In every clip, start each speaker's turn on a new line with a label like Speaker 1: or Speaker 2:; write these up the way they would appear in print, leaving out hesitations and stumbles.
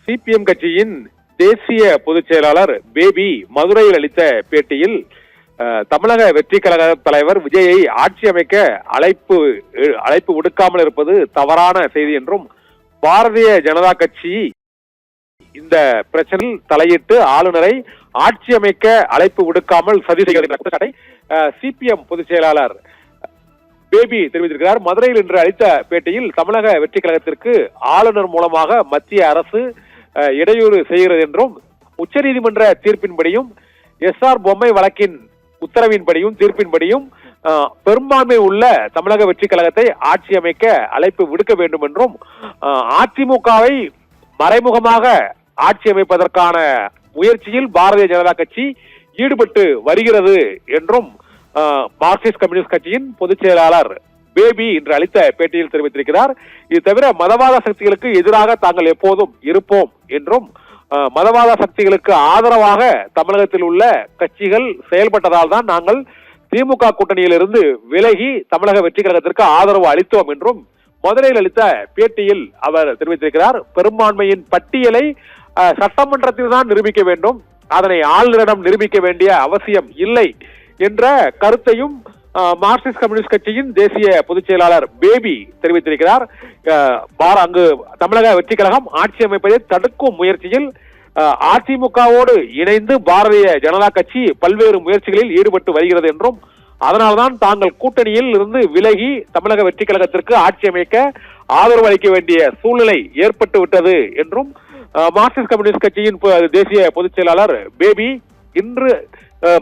Speaker 1: CPM கட்சியின் தேசிய பொதுச் செயலாளர் பேபி மதுரையில் அளித்த பேட்டியில் தமிழக வெற்றி கழக தலைவர் விஜயை ஆட்சி அமைக்க அழைப்பு விடுக்காமல் இருப்பது தவறான செய்தி என்றும், பாரதிய ஜனதா கட்சி இந்த பிரச்சனையில் தலையிட்டு ஆளுநரை ஆட்சி அமைக்க அழைப்பு விடுக்காமல் சதி செய்கிறது சிபிஎம் பொதுச் செயலாளர் பேபி தெரிவித்திருக்கிறார். மதுரையில் இன்று அளித்த பேட்டியில் தமிழக வெற்றி கழகத்திற்கு ஆளுநர் மூலமாக மத்திய அரசு இடையூறு செய்கிறது என்றும், உச்சநீதிமன்ற தீர்ப்பின்படியும் எஸ்ஆர் பொம்மை வழக்கின் உத்தரவின்படியும் தீர்ப்பின்படியும் பெரும்பான்மை உள்ள தமிழக வெற்றி கழகத்தை ஆட்சி அமைக்க அழைப்பு விடுக்க வேண்டும் என்றும், அதிமுகவை மறைமுகமாக ஆட்சி அமைப்பதற்கான முயற்சியில் பாரதிய ஜனதா கட்சி ஈடுபட்டு வருகிறது என்றும் மார்க்சிஸ்ட் கம்யூனிஸ்ட் கட்சியின் பொதுச் செயலாளர் பேபி இன்று அளித்த பேட்டியில் தெரிவித்திருக்கிறார். இது தவிர மதவாத சக்திகளுக்கு எதிராக தாங்கள் எப்போதும் இருப்போம் என்றும், மதவாத சக்திகளுக்கு ஆதரவாக தமிழகத்தில் உள்ள கட்சிகள் செயல்பட்டதால் தான் நாங்கள் திமுக கூட்டணியிலிருந்து விலகி தமிழக வெற்றி கழகத்திற்கு ஆதரவு அளித்தோம் என்றும் மதுரையில் அளித்த பேட்டியில் அவர் தெரிவித்திருக்கிறார். பெரும்பான்மையின் பட்டியலை சட்டமன்றத்தில் தான் நிரூபிக்க வேண்டும், அதனை ஆளுநரிடம் நிரூபிக்க வேண்டிய அவசியம் இல்லை என்ற கருத்தையும் மார்க்சிஸ்ட் கம்யூனிஸ்ட் கட்சியின் தேசிய பொதுச் செயலாளர் பேபி தெரிவித்திருக்கிறார். அங்கு தமிழக வெற்றி கழகம் ஆட்சி அமைப்பதை தடுக்கும் முயற்சியில் அதிமுகவோடு இணைந்து பாரதிய ஜனதா கட்சி பல்வேறு முயற்சிகளில் ஈடுபட்டு வருகிறது என்றும், அதனால்தான் தாங்கள் கூட்டணியில் இருந்து விலகி தமிழக வெற்றி கழகத்திற்கு ஆட்சி அமைக்க ஆதரவு அளிக்க வேண்டிய சூழ்நிலை ஏற்பட்டு விட்டது என்றும் மார்க்சிஸ்ட் கம்யூனிஸ்ட் கட்சியின் தேசிய பொதுச் செயலாளர் பேபி இன்று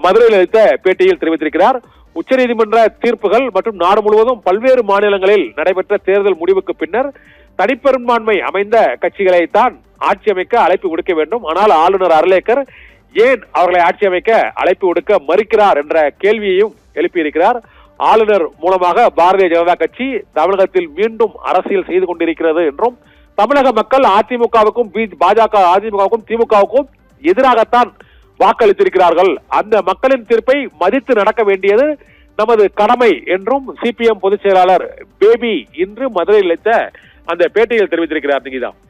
Speaker 1: மதுரையில் அளித்த பேட்டியில் தெரிவித்திருக்கிறார். உச்சநீதிமன்ற தீர்ப்புகள் மற்றும் நாடு முழுவதும் பல்வேறு மாநிலங்களில் நடைபெற்ற தேர்தல் முடிவுக்கு பின்னர் தனிப்பெரும்பான்மை அமைந்த கட்சிகளைத்தான் ஆட்சி அமைக்க அழைப்பு விடுக்க வேண்டும். ஆனால் ஆளுநர் அர்லேக்கர் ஏன் அவர்களை ஆட்சி அமைக்க அழைப்பு விடுக்க மறுக்கிறார் என்ற கேள்வியையும் எழுப்பியிருக்கிறார். ஆளுநர் மூலமாக பாரதிய ஜனதா கட்சி தமிழகத்தில் மீண்டும் அரசியல் செய்து கொண்டிருக்கிறது என்றும், தமிழக மக்கள் அதிமுகவுக்கும் அதிமுகவுக்கும் திமுகவுக்கும் எதிராகத்தான் வாக்களித்திருக்கிறார்கள், அந்த மக்களின் தீர்ப்பை மதித்து நடக்க வேண்டியது நமது கடமை என்றும் சிபிஎம் பொதுச் செயலாளர் பேபி இன்று மதுரையில் அளித்த அந்த பேட்டியில் தெரிவித்திருக்கிறார். நிகிதா.